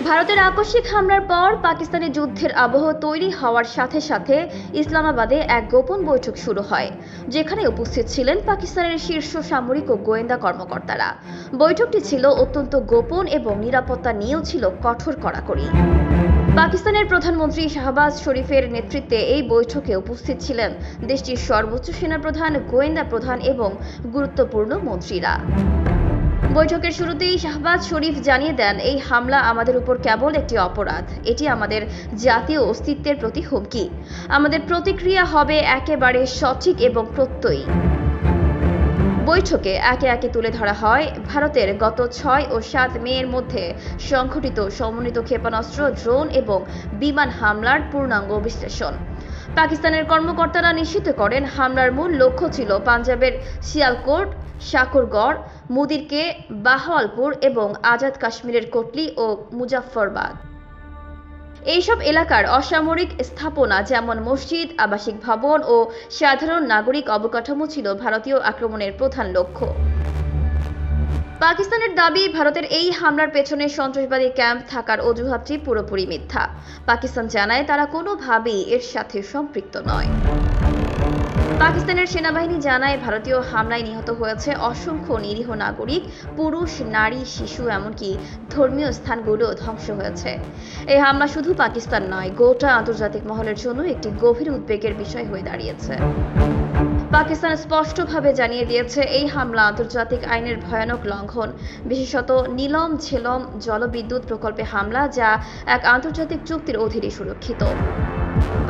ভারতের আকস্মিক হামলার পর পাকিস্তানে যুদ্ধের আবহ তৈরি হওয়ার সাথে সাথে ইসলামাবাদে এক গোপন বৈঠক শুরু হয়, যেখানে উপস্থিত ছিলেন পাকিস্তানের শীর্ষ সামরিক ও গোয়েন্দা কর্মকর্তারা। বৈঠকটি ছিল অত্যন্ত গোপন এবং নিরাপত্তা নিয়েও ছিল কঠোর কড়াকড়ি। পাকিস্তানের প্রধানমন্ত্রী শাহবাজ শরীফের নেতৃত্বে এই বৈঠকে উপস্থিত ছিলেন দেশটির সর্বোচ্চ সেনাপ্রধান, গোয়েন্দা প্রধান এবং গুরুত্বপূর্ণ মন্ত্রীরা। বৈঠকের শুরুতেই শাহবাজ শরীফ জানিয়ে দেন, এই হামলা আমাদের উপর কেবল একটি অপরাধ, এটি আমাদের জাতীয় অস্তিত্বের প্রতি হুমকি। আমাদের প্রতিক্রিয়া হবে একেবারে সঠিক এবং প্রত্যয়ী। বৈঠকে একে একে তুলে ধরা হয় ভারতের গত 6 ও 7 মের মধ্যে সংঘটিত সমন্বিত ক্ষেপণাস্ত্র, ড্রোন এবং বিমান হামলার পূর্ণাঙ্গ বিশ্লেষণ। পাকিস্তানের কর্মকর্তারা নিশ্চিত করেন, হামলার মূল লক্ষ্য ছিল পাঞ্জাবের সিয়ালকোট, শাকরগড়, মুদিরকে, বাহাওয়ালপুর এবং আজাদ কাশ্মীরের কোটলি ও মুজাফফরবাদ। এইসব এলাকার অসামরিক স্থাপনা যেমন মসজিদ, আবাসিক ভবন ও সাধারণ নাগরিক অবকাঠামো ছিল ভারতীয় আক্রমণের প্রধান লক্ষ্য। পাকিস্তানের দাবি, ভারতের এই হামলার পেছনে সন্ত্রাসবাদী ক্যাম্প থাকার অজুহাতটি পুরোপুরি মিথ্যা। পাকিস্তান জানায় তারা কোনোভাবেই এর সাথে সম্পৃক্ত নয়। পাকিস্তানের সেনাবাহিনী জানায়, ভারতীয় হামলায় নিহত হয়েছে অসংখ্য নিরীহ নাগরিক, পুরুষ, নারী, শিশু, এমনকি ধর্মীয় স্থানগুলো ধ্বংস হয়েছে। এই হামলা শুধু পাকিস্তান নয়, গোটা আন্তর্জাতিক মহলের জন্য একটি গভীর উদ্বেগের বিষয় হয়ে দাঁড়িয়েছে। পাকিস্তান স্পষ্টভাবে জানিয়ে দিয়েছে, এই হামলা আন্তর্জাতিক আইনের ভয়ানক লঙ্ঘন, বিশেষত নীলম ঝেলম জলবিদ্যুৎ প্রকল্পে হামলা, যা এক আন্তর্জাতিক চুক্তির অধীনে সুরক্ষিত।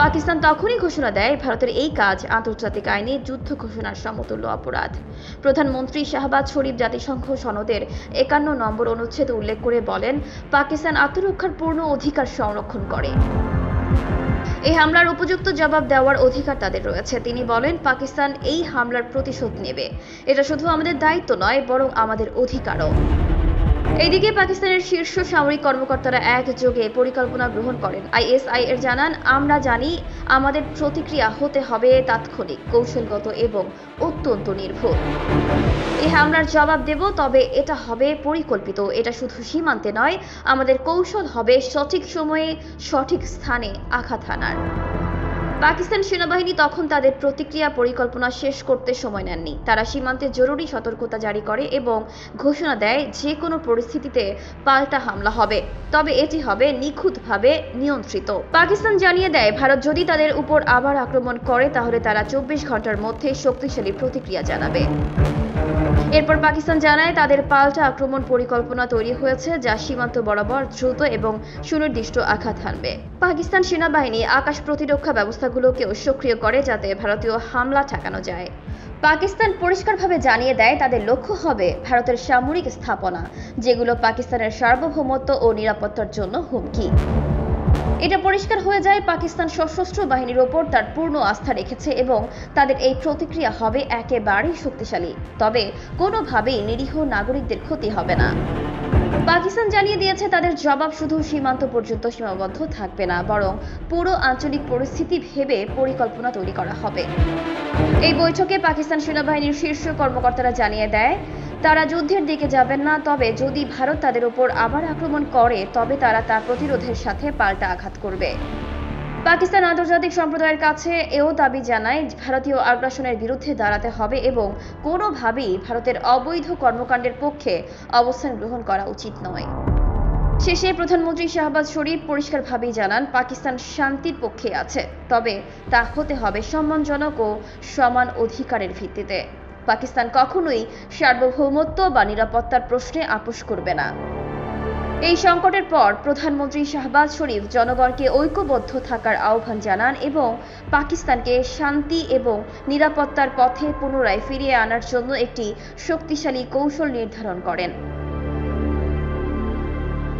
পাকিস্তান তখনই ঘোষণা দেয়, ভারতের এই কাজ আন্তর্জাতিক আইনে যুদ্ধ ঘোষণার সমতুল্য অপরাধ। প্রধানমন্ত্রী শাহবাজ শরীফ জাতিসংঘ সনদের 51 নম্বর অনুচ্ছেদ উল্লেখ করে বলেন, পাকিস্তান আত্মরক্ষার পূর্ণ অধিকার সংরক্ষণ করে। এই হামলার উপযুক্ত জবাব দেওয়ার অধিকার তাদের রয়েছে। তিনি বলেন, পাকিস্তান এই হামলার প্রতিশোধ নেবে। এটা শুধু আমাদের দায়িত্ব নয়, বরং আমাদের অধিকারও। এইদিকে পাকিস্তানের শীর্ষ সামরিক কর্মকর্তারা একযোগে পরিকল্পনা গ্রহণ করেন। ISIR জানান, আমরা জানি আমাদের প্রতিক্রিয়া হতে হবে তাৎক্ষণিক, কৌশলগত এবং অত্যন্ত নির্ভুল। এই হামলার জবাব দেব, তবে এটা হবে পরিকল্পিত। এটা শুধু সীমান্তে নয়, আমাদের কৌশল হবে সঠিক সময়ে সঠিক স্থানে আঘাত হানার। পাকিস্তান সেনাবাহিনী তখন তাদের প্রতিক্রিয়া পরিকল্পনা শেষ করতে সময় নেননি। তারা সীমান্তে জরুরি সতর্কতা জারি করে এবং ঘোষণা দেয়, যে কোনো পরিস্থিতিতে পাল্টা হামলা হবে, তবে এটি হবে নিখুঁতভাবে নিয়ন্ত্রিত। পাকিস্তান জানিয়ে দেয়, ভারত যদি তাদের উপর আবার আক্রমণ করে, তাহলে তারা 24 ঘন্টার মধ্যে শক্তিশালী প্রতিক্রিয়া জানাবে। এরপর পাকিস্তান জানায়, তাদের পাল্টা আক্রমণ পরিকল্পনা তৈরি হয়েছে, যা সীমান্ত বরাবর দ্রুত এবং সুনির্দিষ্ট আঘাত হানবে। পাকিস্তান সেনাবাহিনী আকাশ প্রতিরক্ষা ব্যবস্থাগুলোকেও সক্রিয় করে, যাতে ভারতীয় হামলা ঠেকানো যায়। পাকিস্তান পরিষ্কারভাবে জানিয়ে দেয়, তাদের লক্ষ্য হবে ভারতের সামরিক স্থাপনা, যেগুলো পাকিস্তানের সার্বভৌমত্ব ও নিরাপত্তার জন্য হুমকি। এটা পরিষ্কার হয়ে যায়, পাকিস্তান সশস্ত্র বাহিনীর ওপর তার পূর্ণ আস্থা রেখেছে এবং তাদের এই প্রতিক্রিয়া হবে একেবারেই শক্তিশালী, তবে কোনোভাবেই নিরীহ নাগরিকদের ক্ষতি হবে না। পাকিস্তান জানিয়ে দিয়েছে, তাদের জবাব শুধু সীমান্ত পর্যন্ত সীমাবদ্ধ থাকবে না, বরং পুরো আঞ্চলিক পরিস্থিতি ভেবে পরিকল্পনা তৈরি করা হবে। এই বৈঠকে পাকিস্তান সেনাবাহিনীর শীর্ষ কর্মকর্তারা জানিয়ে দেয়, তারা যুদ্ধের দিকে যাবেন না, তবে যদি ভারত তাদের উপর আবার আক্রমণ করে, তবে তারা তা প্রতিরোধের সাথে পাল্টা আঘাত করবে। পাকিস্তান আন্তর্জাতিক সম্প্রদায়ের কাছে এও দাবি জানায়, ভারতীয় আগ্রাসনের বিরুদ্ধে দাঁড়াতে হবে এবং কোনোভাবেই ভারতের অবৈধ কর্মকাণ্ডের পক্ষে অবস্থান গ্রহণ করা উচিত নয়। শেষে প্রধানমন্ত্রী শাহবাজ শরীফ পরিষ্কারভাবেই জানান, পাকিস্তান শান্তির পক্ষে আছে, তবে তা হতে হবে সম্মানজনক ও সমান অধিকারের ভিত্তিতে। পাকিস্তান কখনোই সার্বভৌমত্ব বা নিরাপত্তার প্রশ্নে আপোস করবে না। এই সংকটের পর প্রধানমন্ত্রী শাহবাজ শরীফ জনগণকে ঐক্যবদ্ধ থাকার আহ্বান জানান এবং পাকিস্তানকে শান্তি এবং নিরাপত্তার পথে পুনরায় ফিরিয়ে আনার জন্য একটি শক্তিশালী কৌশল নির্ধারণ করেন।